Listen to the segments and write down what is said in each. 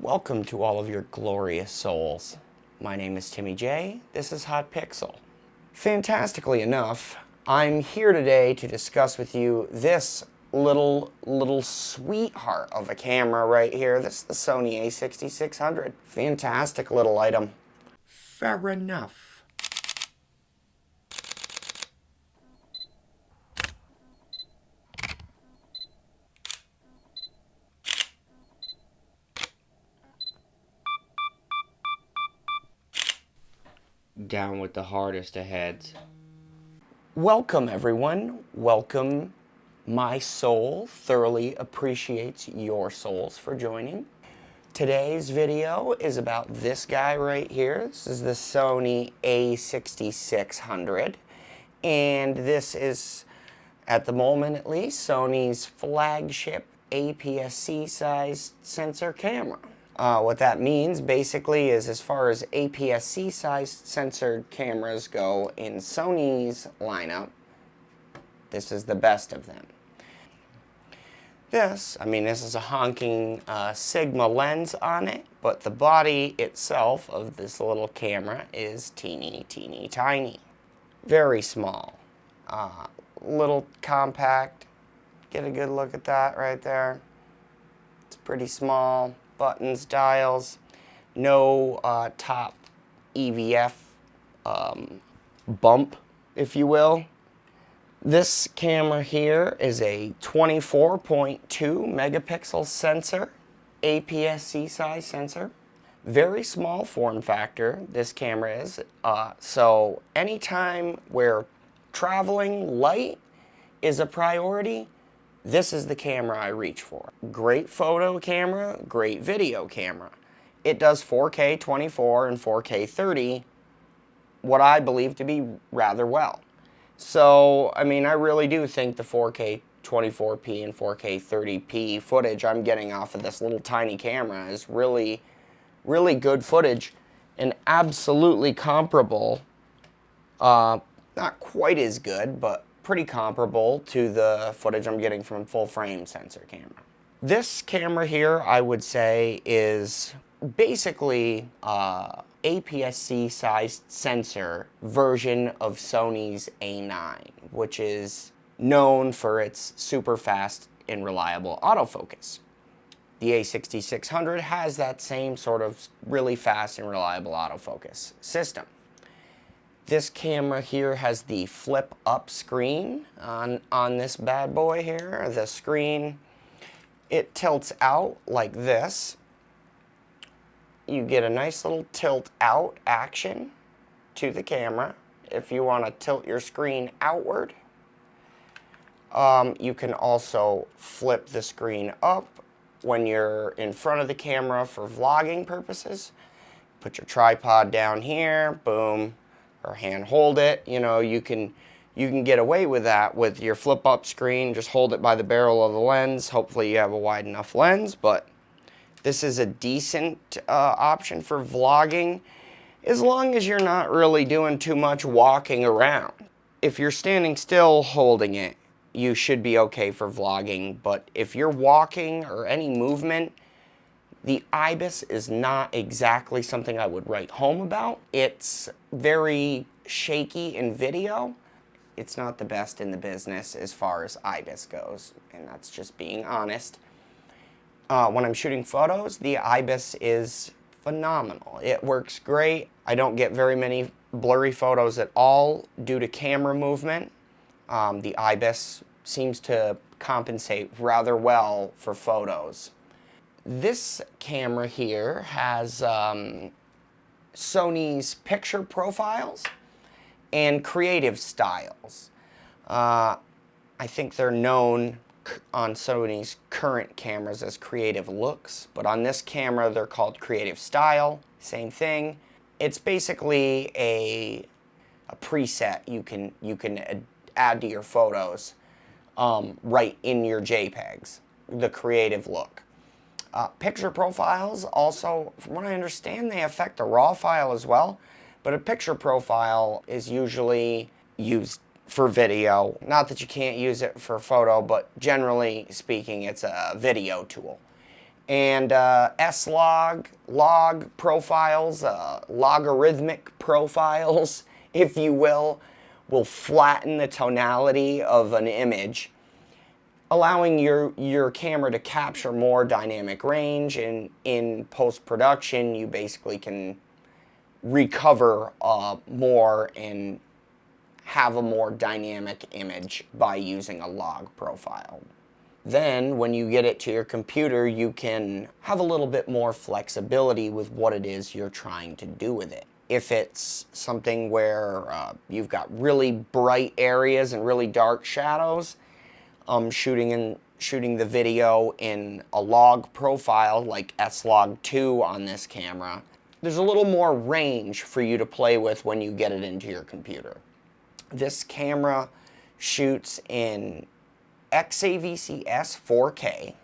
Welcome to all of your glorious souls. My name is Timmy J. This is Hot Pixel. Fantastically enough, I'm here today to discuss with you this little sweetheart of a camera right here. This is the Sony a6600. Fantastic little item. Fair enough. Down with the hardest of heads. Welcome everyone, welcome. My soul thoroughly appreciates your souls for joining. Today's video is about this guy right here. This is the Sony a6600, and this is, at the moment at least, Sony's flagship APS-C sized sensor camera. What that means basically is, as far as APS-C sized sensor cameras go in Sony's lineup, this is the best of them. This is a honking Sigma lens on it, but the body itself of this little camera is teeny tiny. Very small. Little compact. Get a good look at that right there. It's pretty small. Buttons, dials, no top EVF bump, if you will. This camera here is a 24.2 megapixel sensor, APS-C size sensor. Very small form factor, this camera is. So anytime where traveling light is a priority, this is the camera I reach for. Great photo camera, great video camera. It does 4K 24 and 4K 30, what I believe to be rather well. So, I really do think the 4K 24p and 4K 30p footage I'm getting off of this little tiny camera is really good footage and absolutely comparable. Not quite as good, but pretty comparable to the footage I'm getting from full frame sensor camera. This camera here, I would say, is basically APS-C sized sensor version of Sony's A9, which is known for its super fast and reliable autofocus. The a6600 has that same sort of really fast and reliable autofocus system. This camera here has the flip up screen on this bad boy here. The screen, it tilts out like this. You get a nice little tilt out action to the camera. If you want to tilt your screen outward, you can also flip the screen up when you're in front of the camera for vlogging purposes. Put your tripod down here, boom. Or hand hold it. You can get away with that with your flip up screen. Just hold it by the barrel of the lens. Hopefully you have a wide enough lens, but this is a decent option for vlogging as long as you're not really doing too much walking around. If you're standing still holding it, you should be okay for vlogging, but if you're walking or any movement, the IBIS is not exactly something I would write home about. It's very shaky in video. It's not the best in the business as far as IBIS goes, and that's just being honest. When I'm shooting photos, the IBIS is phenomenal. It works great. I don't get very many blurry photos at all due to camera movement. The IBIS seems to compensate rather well for photos. This camera here has Sony's picture profiles and creative styles. I think they're known on Sony's current cameras as creative looks, but on this camera they're called creative style. Same thing. It's basically a preset you can add to your photos right in your JPEGs. The creative look. Picture profiles also, from what I understand, they affect the RAW file as well, but a picture profile is usually used for video. Not that you can't use it for photo, but generally speaking, it's a video tool. And S-log, log profiles, logarithmic profiles, if you will flatten the tonality of an image, allowing your camera to capture more dynamic range, and in post-production you basically can recover more and have a more dynamic image by using a log profile. Then when you get it to your computer, you can have a little bit more flexibility with what it is you're trying to do with it. If it's something where you've got really bright areas and really dark shadows, shooting the video in a log profile like S-Log2 on this camera, there's a little more range for you to play with when you get it into your computer. This camera shoots in XAVCS 4K.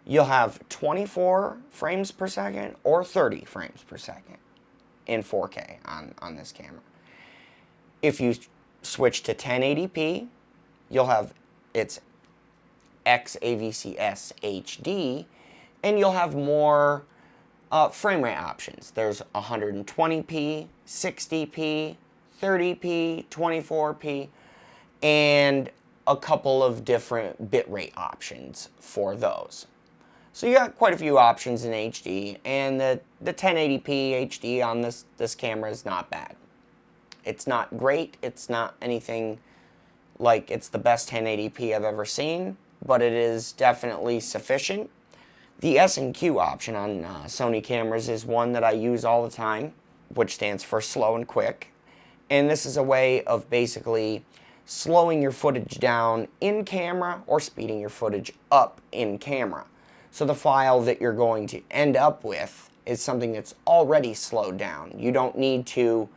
You'll have 24 frames per second or 30 frames per second in 4K on this camera. If you switch to 1080p, you'll have its XAVCS HD, and you'll have more frame rate options. There's 120p, 60p, 30p, 24p, and a couple of different bitrate options for those. So you got quite a few options in HD, and the 1080p HD on this camera is not bad. It's not great, it's not anything like it's the best 1080p I've ever seen, but it is definitely sufficient. The S&Q option on Sony cameras is one that I use all the time, which stands for slow and quick. And this is a way of basically slowing your footage down in camera or speeding your footage up in camera. So the file that you're going to end up with is something that's already slowed down. You don't need to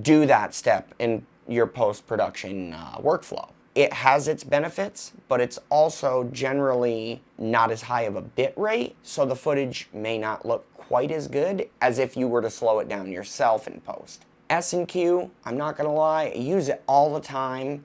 do that step in your post-production workflow. It has its benefits, but it's also generally not as high of a bit rate, so the footage may not look quite as good as if you were to slow it down yourself in post. S&Q, I'm not gonna lie, I use it all the time.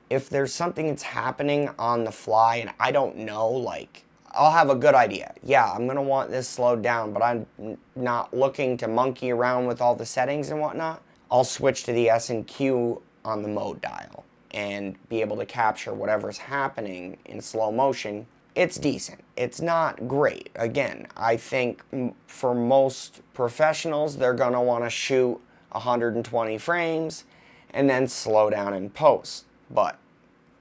If there's something that's happening on the fly and I don't know, like, I'll have a good idea. Yeah, I'm gonna want this slowed down, but I'm not looking to monkey around with all the settings and whatnot. I'll switch to the S&Q on the mode dial and be able to capture whatever's happening in slow motion. It's decent. It's not great. Again, I think for most professionals, they're gonna wanna shoot 120 frames and then slow down in post. But,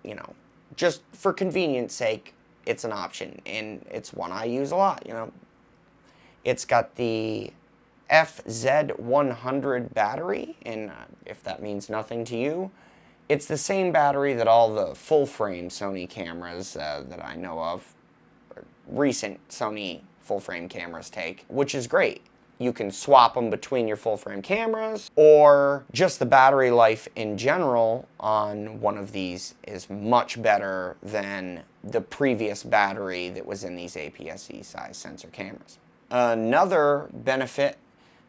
you know, just for convenience sake, it's an option, and it's one I use a lot, you know. It's got the FZ100 battery, and if that means nothing to you, it's the same battery that all the full-frame Sony cameras that I know of, recent Sony full-frame cameras take, which is great. You can swap them between your full-frame cameras, or just the battery life in general on one of these is much better than the previous battery that was in these APS-C size sensor cameras. Another benefit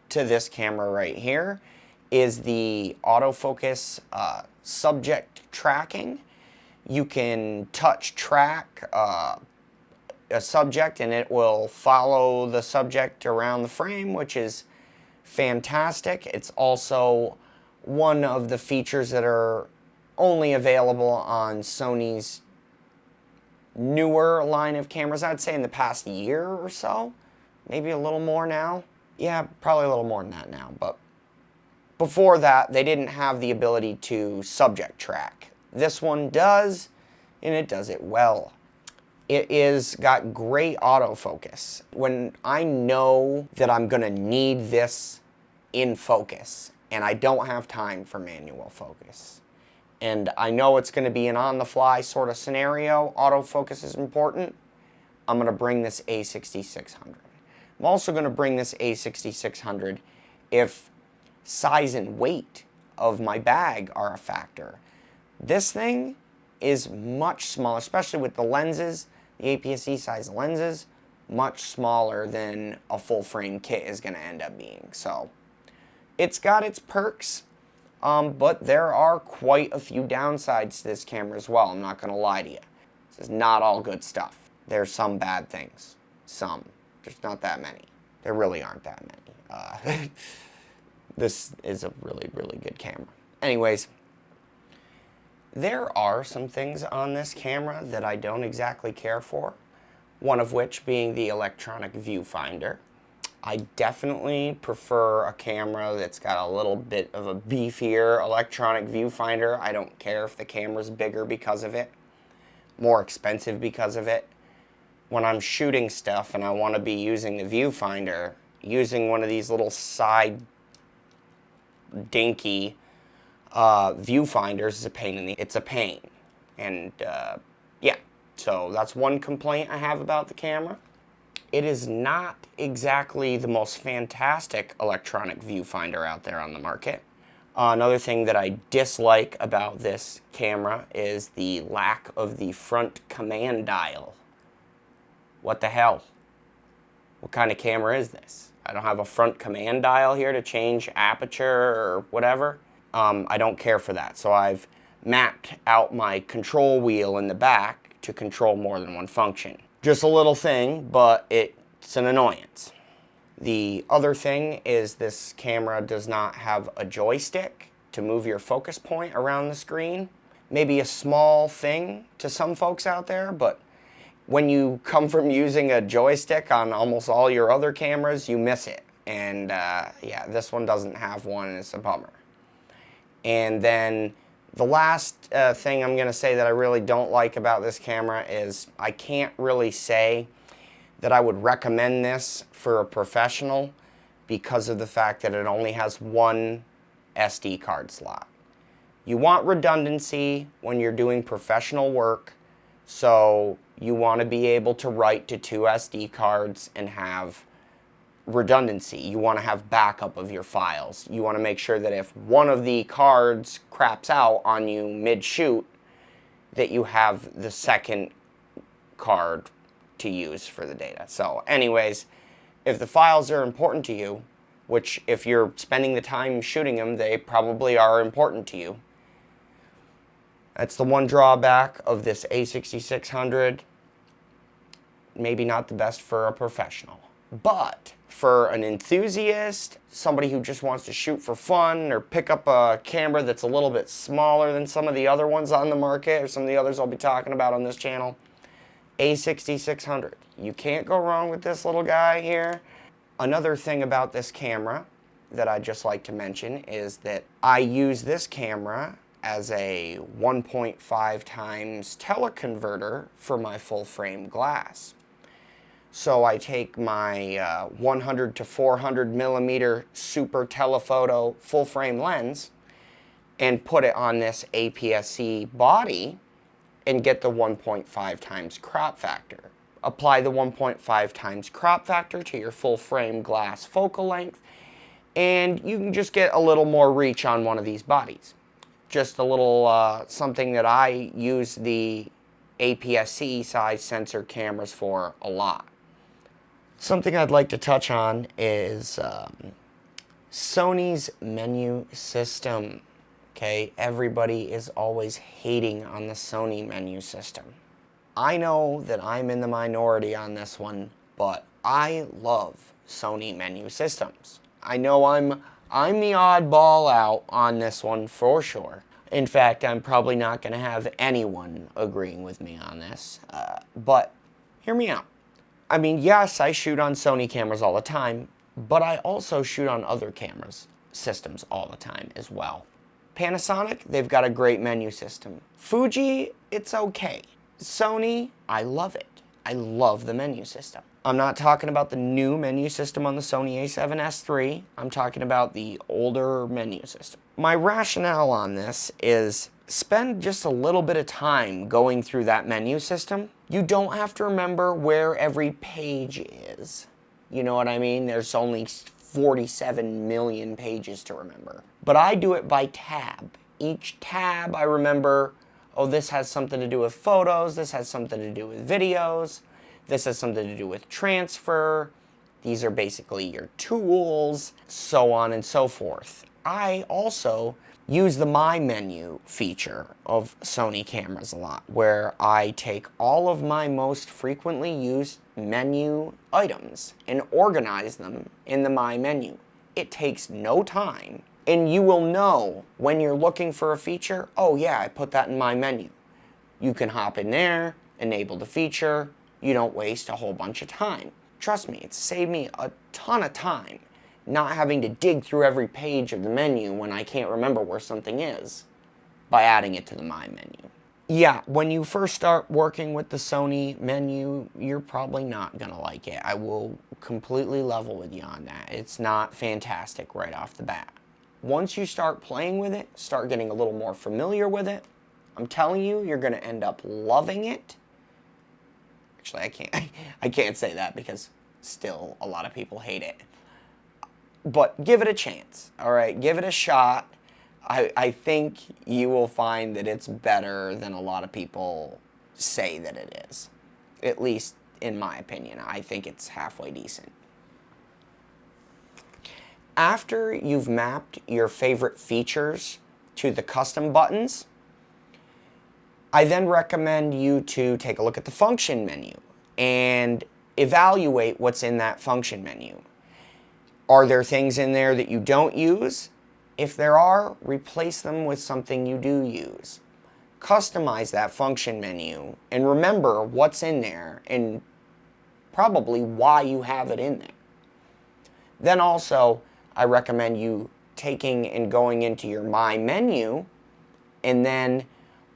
to this camera right here is the autofocus subject tracking. You can touch track a subject and it will follow the subject around the frame, which is fantastic. It's also one of the features that are only available on Sony's newer line of cameras. I'd say in the past year or so, maybe a little more now. Yeah, probably a little more than that now, but before that, they didn't have the ability to subject track. This one does, and it does it well. It is got great autofocus. When I know that I'm gonna need this in focus, and I don't have time for manual focus, and I know it's gonna be an on-the-fly sort of scenario, autofocus is important, I'm gonna bring this a6600. I'm also gonna bring this a6600 if size and weight of my bag are a factor. This thing is much smaller, especially with the lenses, the APS-C size lenses, much smaller than a full frame kit is gonna end up being. So it's got its perks, but there are quite a few downsides to this camera as well. I'm not gonna lie to you. This is not all good stuff. There's some bad things. some. There's not that many. There really aren't that many. This is a really, really good camera. Anyways, there are some things on this camera that I don't exactly care for. One of which being the electronic viewfinder. I definitely prefer a camera that's got a little bit of a beefier electronic viewfinder. I don't care if the camera's bigger because of it, more expensive because of it. When I'm shooting stuff and I want to be using the viewfinder, using one of these little side dinky viewfinders is a pain it's a pain. And yeah, so that's one complaint I have about the camera. It is not exactly the most fantastic electronic viewfinder out there on the market. Another thing that I dislike about this camera is the lack of the front command dial. What the hell? What kind of camera is this? I don't have a front command dial here to change aperture or whatever. I don't care for that. So I've mapped out my control wheel in the back to control more than one function. Just a little thing, but it's an annoyance. The other thing is this camera does not have a joystick to move your focus point around the screen. Maybe a small thing to some folks out there, but when you come from using a joystick on almost all your other cameras, you miss it. And yeah, this one doesn't have one, and it's a bummer. And then the last thing I'm going to say that I really don't like about this camera is I can't really say that I would recommend this for a professional because of the fact that it only has one SD card slot. You want redundancy when you're doing professional work, so you want to be able to write to 2 SD cards and have redundancy. You want to have backup of your files. You want to make sure that if one of the cards craps out on you mid-shoot, that you have the second card to use for the data. So anyways, if the files are important to you, which if you're spending the time shooting them, they probably are important to you. That's the one drawback of this A6600. Maybe not the best for a professional. But for an enthusiast, somebody who just wants to shoot for fun or pick up a camera that's a little bit smaller than some of the other ones on the market or some of the others I'll be talking about on this channel, A6600. You can't go wrong with this little guy here. Another thing about this camera that I'd just like to mention is that I use this camera as a 1.5 times teleconverter for my full frame glass. So I take my 100 to 400 millimeter super telephoto full frame lens and put it on this APS-C body and get the 1.5 times crop factor. Apply the 1.5 times crop factor to your full frame glass focal length, and you can just get a little more reach on one of these bodies. Just a little something that I use the APS-C size sensor cameras for a lot. Something I'd like to touch on is Sony's menu system. Okay, everybody is always hating on the Sony menu system. I know that I'm in the minority on this one, but I love Sony menu systems. I know I'm the oddball out on this one for sure. In fact, I'm probably not going to have anyone agreeing with me on this, but hear me out. I mean, yes, I shoot on Sony cameras all the time, but I also shoot on other cameras systems all the time as well. Panasonic, they've got a great menu system. Fuji, it's okay. Sony, I love it. I love the menu system. I'm not talking about the new menu system on the Sony a7S III. I'm talking about the older menu system. My rationale on this is spend just a little bit of time going through that menu system. You don't have to remember where every page is. You know what I mean? There's only 47 million pages to remember. But I do it by tab. Each tab I remember, oh, this has something to do with photos, this has something to do with videos, this has something to do with transfer, these are basically your tools, so on and so forth. I also use the My Menu feature of Sony cameras a lot, where I take all of my most frequently used menu items and organize them in the My Menu. It takes no time, and you will know when you're looking for a feature, oh yeah, I put that in My Menu. You can hop in there, enable the feature, you don't waste a whole bunch of time. Trust me, it's saved me a ton of time not having to dig through every page of the menu when I can't remember where something is by adding it to the My Menu. Yeah, when you first start working with the Sony menu, you're probably not going to like it. I will completely level with you on that. It's not fantastic right off the bat. Once you start playing with it, start getting a little more familiar with it, I'm telling you, you're going to end up loving it. Actually, I can't say that because still a lot of people hate it. But give it a chance, all right? Give it a shot. I think you will find that it's better than a lot of people say that it is. At least in my opinion. I think it's halfway decent. After you've mapped your favorite features to the custom buttons, I then recommend you to take a look at the function menu and evaluate what's in that function menu. Are there things in there that you don't use? If there are, replace them with something you do use. Customize that function menu and remember what's in there and probably why you have it in there. Then also, I recommend you taking and going into your My Menu and then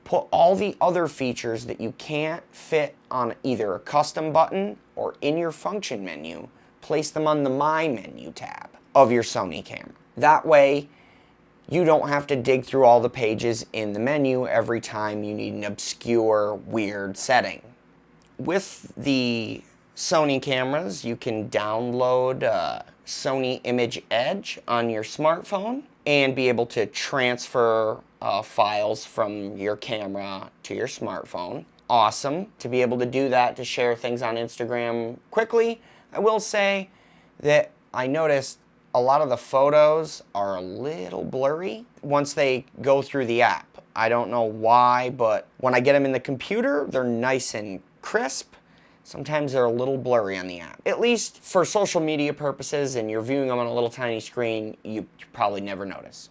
put all the other features that you can't fit on either a custom button or in your function menu, place them on the My Menu tab of your Sony camera. That way, you don't have to dig through all the pages in the menu every time you need an obscure, weird setting. With the Sony cameras, you can download Sony Image Edge on your smartphone and be able to transfer files from your camera to your smartphone. Awesome to be able to do that, to share things on Instagram quickly. I will say that I noticed a lot of the photos are a little blurry once they go through the app. I don't know why, but when I get them in the computer, they're nice and crisp. Sometimes they're a little blurry on the app. At least for social media purposes and you're viewing them on a little tiny screen, you probably never notice.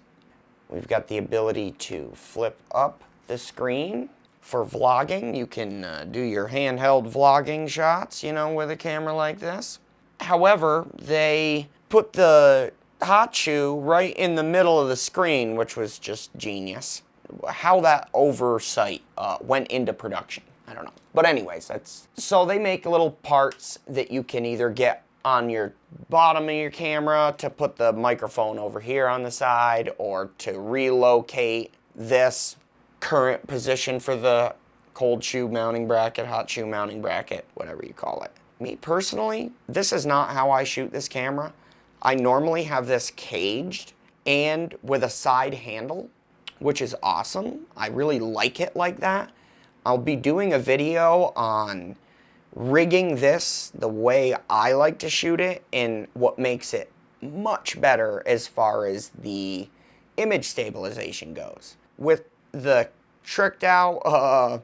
We've got the ability to flip up the screen. For vlogging, you can do your handheld vlogging shots, you know, with a camera like this. However, they put the hot shoe right in the middle of the screen, which was just genius. How that oversight went into production, I don't know. But anyways, so they make little parts that you can either get on your bottom of your camera to put the microphone over here on the side, or to relocate this current position for the cold shoe mounting bracket, hot shoe mounting bracket, whatever you call it. Me personally, this is not how I shoot this camera. I normally have this caged and with a side handle, which is awesome. I really like it like that. I'll be doing a video on rigging this the way I like to shoot it and what makes it much better as far as the image stabilization goes. With the tricked out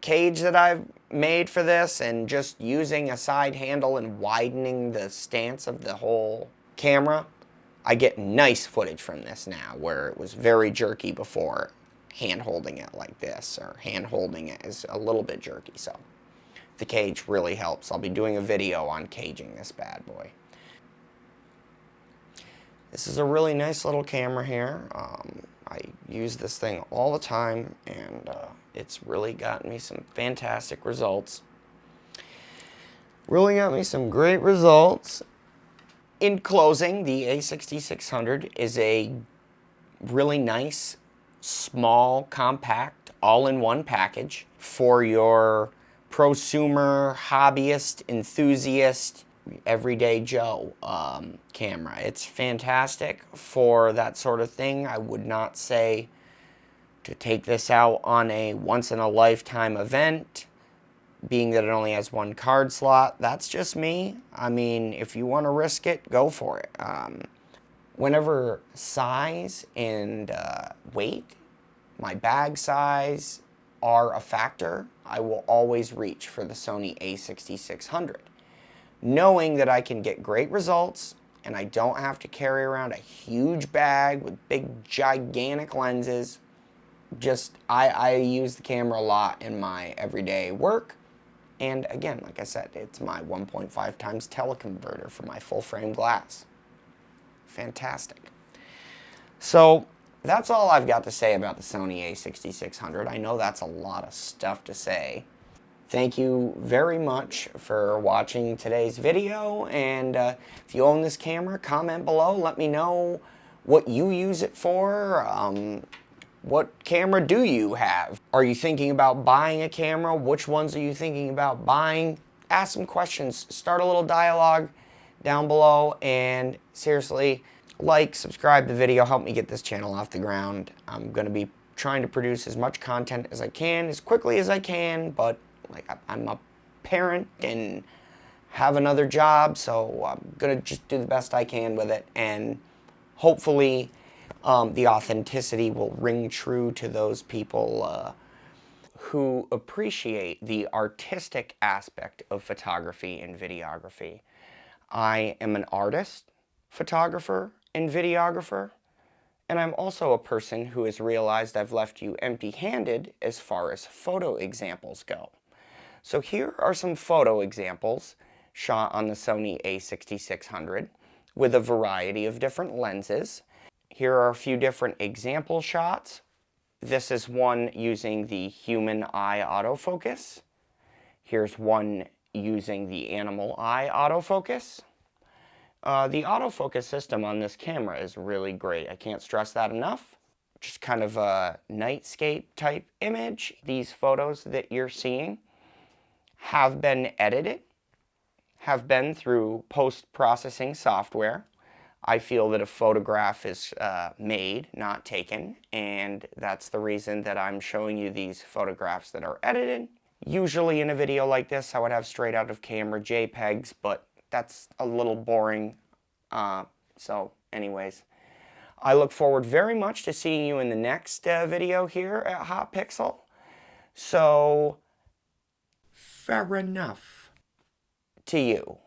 cage that I've made for this and just using a side handle and widening the stance of the whole camera, I get nice footage from this now, where it was very jerky before. Hand holding it like this, or hand holding it is a little bit jerky, so the cage really helps. I'll be doing a video on caging this bad boy. This is a really nice little camera here. I use this thing all the time, and it's really gotten me some fantastic results. Really got me some great results. In closing, the A6600 is a really nice, small, compact, all-in-one package for your prosumer, hobbyist, enthusiast, everyday Joe camera. It's fantastic for that sort of thing. I would not say to take this out on a once-in-a-lifetime event, being that it only has one card slot. That's just me. I mean, if you want to risk it, go for it. Whenever size and weight, my bag size are a factor, I will always reach for the Sony a6600, knowing that I can get great results and I don't have to carry around a huge bag with big gigantic lenses. I use the camera a lot in my everyday work, and again, like I said, it's my 1.5 times teleconverter for my full frame glass. Fantastic. So that's all I've got to say about the Sony a6600. I know that's a lot of stuff to say. Thank you very much for watching today's video, and if you own this camera, comment below. Let me know what you use it for. What camera do you have? Are you thinking about buying a camera? Which ones are you thinking about buying? Ask some questions. Start a little dialogue down below, and seriously, like, subscribe to the video, help me get this channel off the ground. I'm going to be trying to produce as much content as I can, as quickly as I can, but like I'm a parent and have another job, so I'm going to just do the best I can with it, and hopefully the authenticity will ring true to those people who appreciate the artistic aspect of photography and videography. I am an artist, photographer, and videographer, and I'm also a person who has realized I've left you empty-handed as far as photo examples go. So here are some photo examples shot on the Sony a6600 with a variety of different lenses. Here are a few different example shots. This is one using the human eye autofocus. Here's one using the animal eye autofocus. The autofocus system on this camera is really great. I can't stress that enough. Just kind of a nightscape type image. These photos that you're seeing have been edited, have been through post-processing software. I feel that a photograph is made, not taken, and that's the reason that I'm showing you these photographs that are edited. Usually in a video like this, I would have straight out of camera JPEGs, but that's a little boring. So anyways, I look forward very much to seeing you in the next video here at Hot Pixel. So, fair enough to you.